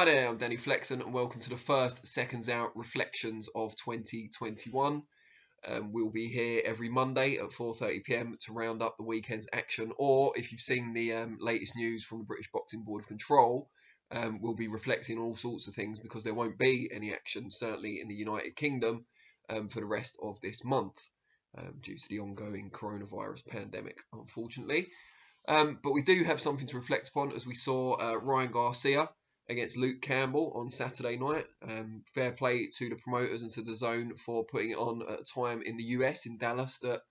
Hi there, I'm Danny Flexen and welcome to the first Seconds Out Reflections of 2021. We'll be here every Monday at 4:30 PM to round up the weekend's action, or if you've seen the latest news from the British Boxing Board of Control, we'll be reflecting on all sorts of things because there won't be any action, certainly in the United Kingdom, for the rest of this month due to the ongoing coronavirus pandemic, unfortunately. But we do have something to reflect upon as we saw Ryan Garcia against Luke Campbell on Saturday night. Fair play to the promoters and to the zone for putting it on at a time in the US, in Dallas, that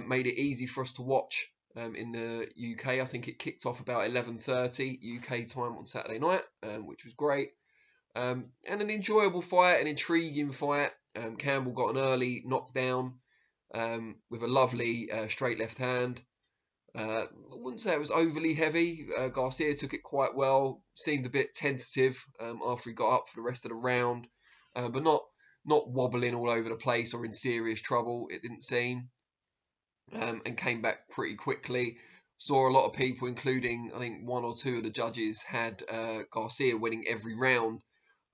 made it easy for us to watch in the UK. I think it kicked off about 11:30 UK time on Saturday night, which was great. And an enjoyable fight, an intriguing fight. Campbell got an early knockdown with a lovely straight left hand. I wouldn't say it was overly heavy. Garcia took it quite well, seemed a bit tentative after he got up for the rest of the round, but not wobbling all over the place or in serious trouble, it didn't seem, and came back pretty quickly. Saw a lot of people, including I think one or two of the judges, had Garcia winning every round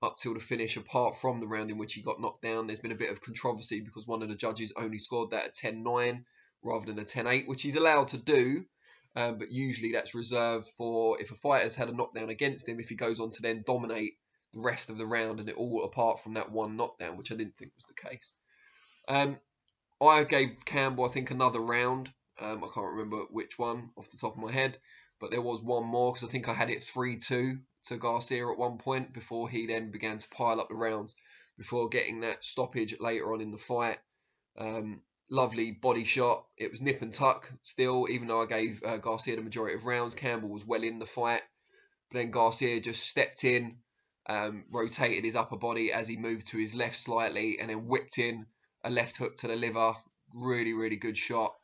up till the finish, apart from the round in which he got knocked down. There's been a bit of controversy because one of the judges only scored that at 10-9 rather than a 10-8, which he's allowed to do, but usually that's reserved for if a fighter's had a knockdown against him, if he goes on to then dominate the rest of the round, and it all apart from that one knockdown, which I didn't think was the case. I gave Campbell, I think, another round. I can't remember which one off the top of my head, but there was one more because I think I had it 3-2 to Garcia at one point before he then began to pile up the rounds before getting that stoppage later on in the fight. Lovely body shot. It was nip and tuck still, even though I gave Garcia the majority of rounds. Campbell was well in the fight, but then Garcia just stepped in, rotated his upper body as he moved to his left slightly, and then whipped in a left hook to the liver. Really, really good shot.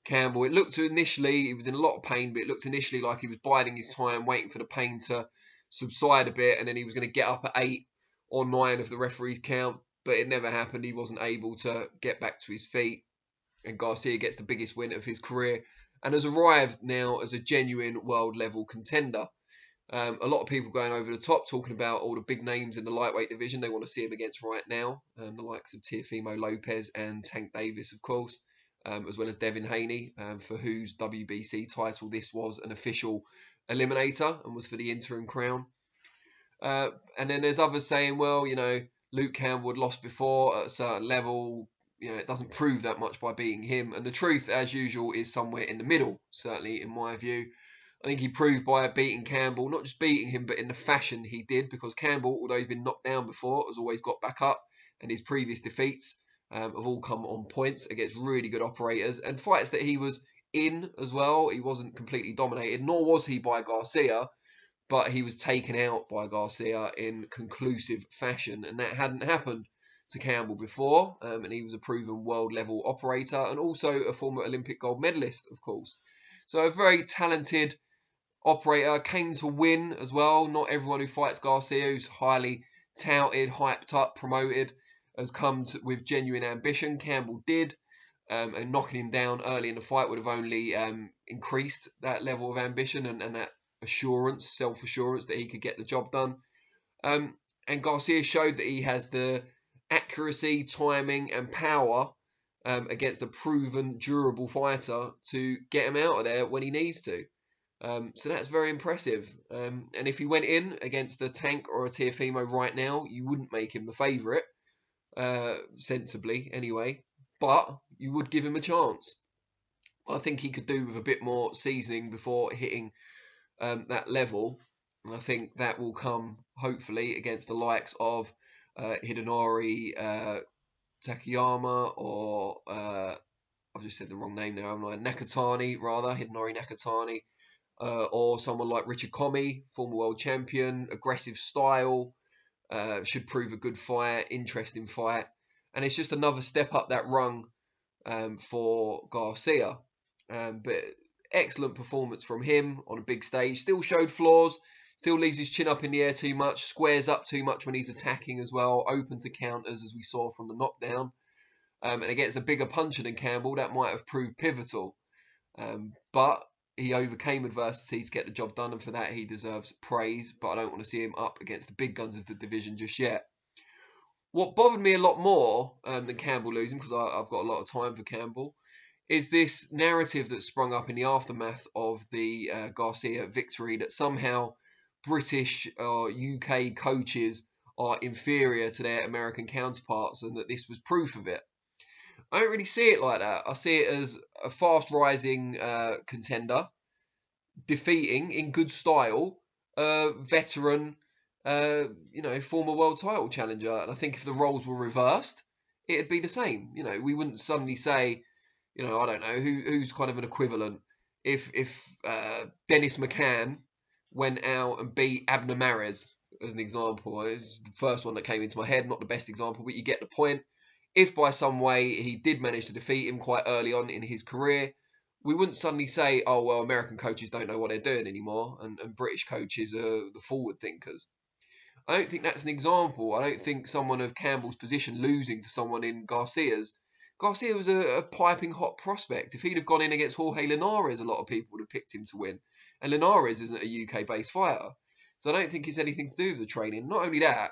Campbell, it looked initially, he was in a lot of pain, but it looked initially like he was biding his time, waiting for the pain to subside a bit, and then he was going to get up at 8 or 9 of the referee's count, but it never happened. He wasn't able to get back to his feet, and Garcia gets the biggest win of his career and has arrived now as a genuine world level contender. A lot of people going over the top, talking about all the big names in the lightweight division they want to see him against right now, the likes of Teofimo Lopez and Tank Davis, of course, as well as Devin Haney, for whose WBC title this was an official eliminator and was for the interim crown. And then there's others saying, well, you know, Luke Campbell had lost before at a certain level. You know, it doesn't prove that much by beating him. And the truth, as usual, is somewhere in the middle, certainly in my view. I think he proved by beating Campbell, not just beating him, but in the fashion he did, because Campbell, although he's been knocked down before, has always got back up, and his previous defeats have all come on points against really good operators and fights that he was in as well. He wasn't completely dominated, nor was he by Garcia, but he was taken out by Garcia in conclusive fashion, and that hadn't happened to Campbell before, and he was a proven world-level operator and also a former Olympic gold medalist, of course. So a very talented operator, came to win as well. Not everyone who fights Garcia, who's highly touted, hyped up, promoted, has come with genuine ambition. Campbell did, and knocking him down early in the fight would have only increased that level of ambition and that assurance, self-assurance that he could get the job done. And Garcia showed that he has the accuracy, timing and power against a proven, durable fighter to get him out of there when he needs to. So that's very impressive. And if he went in against a Tank or a Teofimo right now, you wouldn't make him the favourite, sensibly anyway, but you would give him a chance. I think he could do with a bit more seasoning before hitting that level. And I think that will come, hopefully, against the likes of Hidenori Takayama, or I've just said the wrong name now, haven't I? Nakatani, rather, Hidenori Nakatani, or someone like Richard Comey, former world champion, aggressive style, should prove a good fight, interesting fight, and it's just another step up that rung for Garcia. But excellent performance from him on a big stage. Still showed flaws. Still leaves his chin up in the air too much, squares up too much when he's attacking as well, open to counters as we saw from the knockdown. And against a bigger puncher than Campbell, that might have proved pivotal. But he overcame adversity to get the job done, and for that he deserves praise, but I don't want to see him up against the big guns of the division just yet. What bothered me a lot more than Campbell losing, because I've got a lot of time for Campbell, is this narrative that sprung up in the aftermath of the Garcia victory that somehow British or UK coaches are inferior to their American counterparts, and that this was proof of it. I don't really see it like that. I see it as a fast-rising contender defeating, in good style, a veteran, former world title challenger. And I think if the roles were reversed, it'd be the same. We wouldn't suddenly say, I don't know who's kind of an equivalent. If Dennis McCann went out and beat Abner Mares, as an example, it's the first one that came into my head, not the best example, but you get the point. If by some way he did manage to defeat him quite early on in his career, we wouldn't suddenly say, oh, well, American coaches don't know what they're doing anymore, and British coaches are the forward thinkers. I don't think that's an example. I don't think someone of Campbell's position losing to someone in Garcia's. Garcia was a piping hot prospect. If he'd have gone in against Jorge Linares, a lot of people would have picked him to win. And Linares isn't a UK-based fighter. So I don't think it's anything to do with the training. Not only that,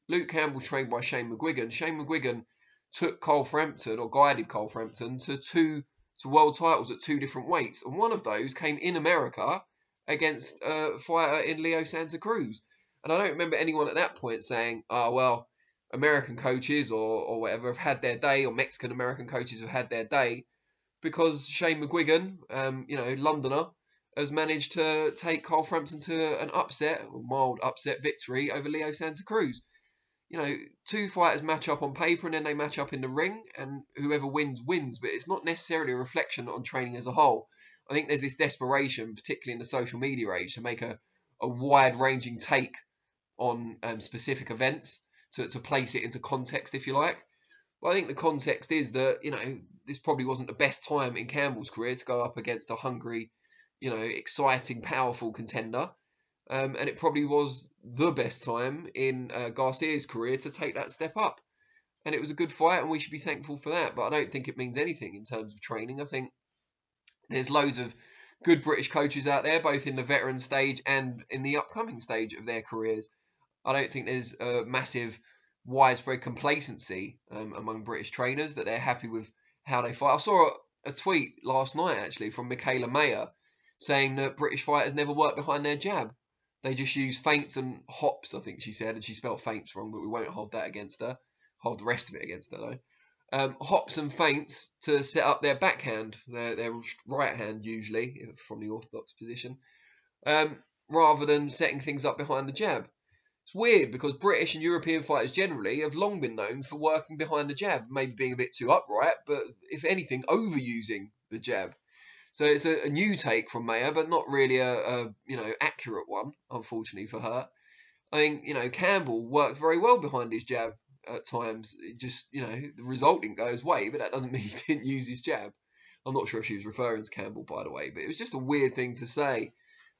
Luke Campbell trained by Shane McGuigan. Shane McGuigan took Cole Frampton, or guided Cole Frampton, to world titles at 2 different weights. And one of those came in America against a fighter in Leo Santa Cruz. And I don't remember anyone at that point saying, oh, well, American coaches or whatever have had their day, or Mexican-American coaches have had their day, because Shane McGuigan, Londoner, has managed to take Cole Frampton to an mild upset victory over Leo Santa Cruz. 2 fighters match up on paper and then they match up in the ring, and whoever wins, wins. But it's not necessarily a reflection on training as a whole. I think there's this desperation, particularly in the social media age, to make a wide-ranging take on specific events, to place it into context, if you like. But I think the context is that, this probably wasn't the best time in Campbell's career to go up against a hungry, exciting, powerful contender. And it probably was the best time in Garcia's career to take that step up. And it was a good fight, and we should be thankful for that. But I don't think it means anything in terms of training. I think there's loads of good British coaches out there, both in the veteran stage and in the upcoming stage of their careers. I don't think there's a massive widespread complacency among British trainers, that they're happy with how they fight. I saw a tweet last night, actually, from Michaela Mayer, saying that British fighters never work behind their jab. They just use feints and hops, I think she said, and she spelled feints wrong, but we won't hold that against her. Hold the rest of it against her, though. Hops and feints to set up their backhand, their right hand, usually, from the orthodox position, rather than setting things up behind the jab. It's weird, because British and European fighters generally have long been known for working behind the jab, maybe being a bit too upright, but if anything, overusing the jab. So it's a new take from Mayer, but not really a accurate one, unfortunately for her. I think, Campbell worked very well behind his jab at times. It just, the result didn't go his way, but that doesn't mean he didn't use his jab. I'm not sure if she was referring to Campbell, by the way, but it was just a weird thing to say.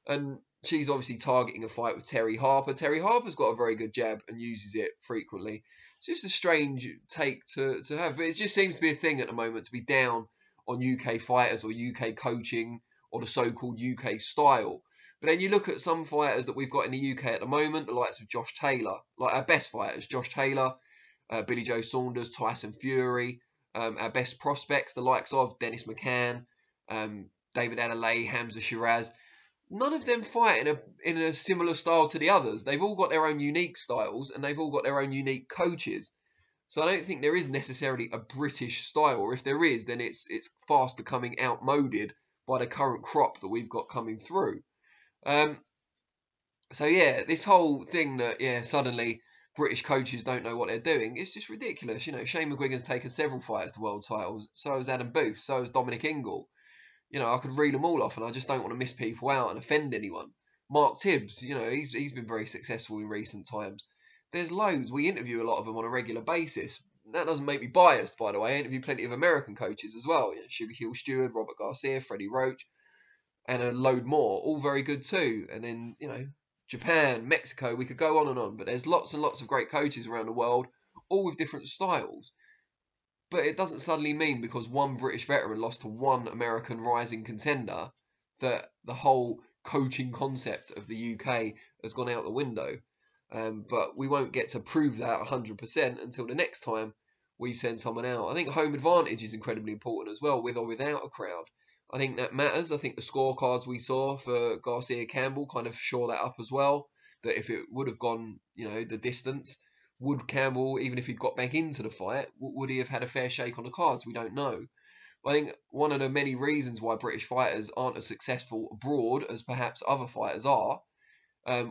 And she's obviously targeting a fight with Terry Harper. Terry Harper's got a very good jab and uses it frequently. It's just a strange take to have, but it just seems to be a thing at the moment to be down on UK fighters or UK coaching or the so-called UK style. But then you look at some fighters that we've got in the UK at the moment, the likes of Josh Taylor, like our best fighters, Josh Taylor, Billy Joe Saunders, Tyson Fury, our best prospects, the likes of Dennis McCann, David Adelaide, Hamza Shiraz. None of them fight in a similar style to the others. They've all got their own unique styles, and they've all got their own unique coaches. So I don't think there is necessarily a British style, or if there is, then it's fast becoming outmoded by the current crop that we've got coming through. So yeah, this whole thing that suddenly British coaches don't know what they're doing, it's just ridiculous. Shane McGuigan's taken several fighters to world titles. So has Adam Booth. So has Dominic Ingle. I could reel them all off, and I just don't want to miss people out and offend anyone. Mark Tibbs, he's been very successful in recent times. There's loads. We interview a lot of them on a regular basis. That doesn't make me biased, by the way. I interview plenty of American coaches as well. Sugar Hill Stewart, Robert Garcia, Freddie Roach, and a load more. All very good too. And then, Japan, Mexico, we could go on and on. But there's lots and lots of great coaches around the world, all with different styles. But it doesn't suddenly mean because one British veteran lost to one American rising contender that the whole coaching concept of the UK has gone out the window. But we won't get to prove that 100% until the next time we send someone out. I think home advantage is incredibly important as well, with or without a crowd. I think that matters. I think the scorecards we saw for Garcia Campbell kind of shore that up as well. That if it would have gone, the distance, would Campbell, even if he'd got back into the fight, would he have had a fair shake on the cards? We don't know. But I think one of the many reasons why British fighters aren't as successful abroad as perhaps other fighters are,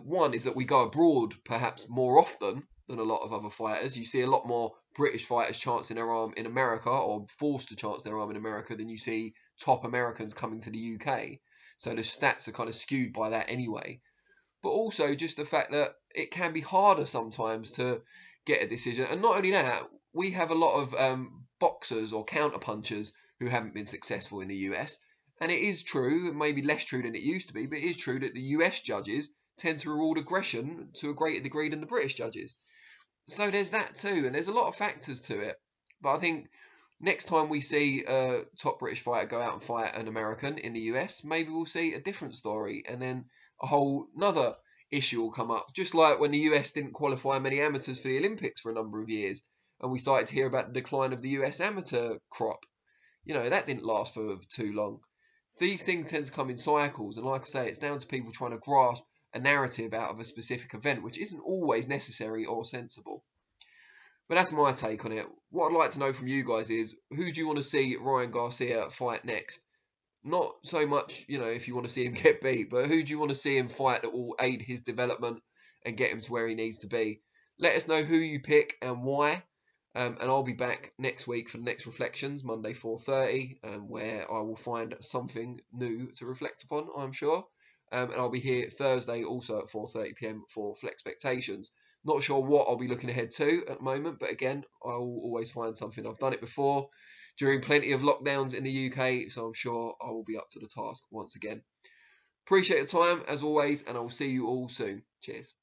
one is that we go abroad perhaps more often than a lot of other fighters. You see a lot more British fighters chancing their arm in America, or forced to chance their arm in America, than you see top Americans coming to the UK. So the stats are kind of skewed by that anyway. But also just the fact that it can be harder sometimes to get a decision. And not only that, we have a lot of boxers or counterpunchers who haven't been successful in the US. And it is true, maybe less true than it used to be, but it is true that the US judges tend to reward aggression to a greater degree than the British judges. So there's that too, and there's a lot of factors to it. But I think next time we see a top British fighter go out and fight an American in the US, maybe we'll see a different story, and then a whole another issue will come up. Just like when the US didn't qualify many amateurs for the Olympics for a number of years, and we started to hear about the decline of the US amateur crop. That didn't last for too long. These things tend to come in cycles, and like I say, it's down to people trying to grasp a narrative out of a specific event, which isn't always necessary or sensible. But that's my take on it. What I'd like to know from you guys is, who do you want to see Ryan Garcia fight next? Not so much, if you want to see him get beat, but who do you want to see him fight that will aid his development and get him to where he needs to be? Let us know who you pick and why. And I'll be back next week for the next Reflections, Monday 4:30, where I will find something new to reflect upon, I'm sure. And I'll be here Thursday also at 4:30 PM for FLEXpectations. Not sure what I'll be looking ahead to at the moment, but again, I will always find something. I've done it before during plenty of lockdowns in the UK, so I'm sure I will be up to the task once again. Appreciate your time, as always, and I will see you all soon. Cheers.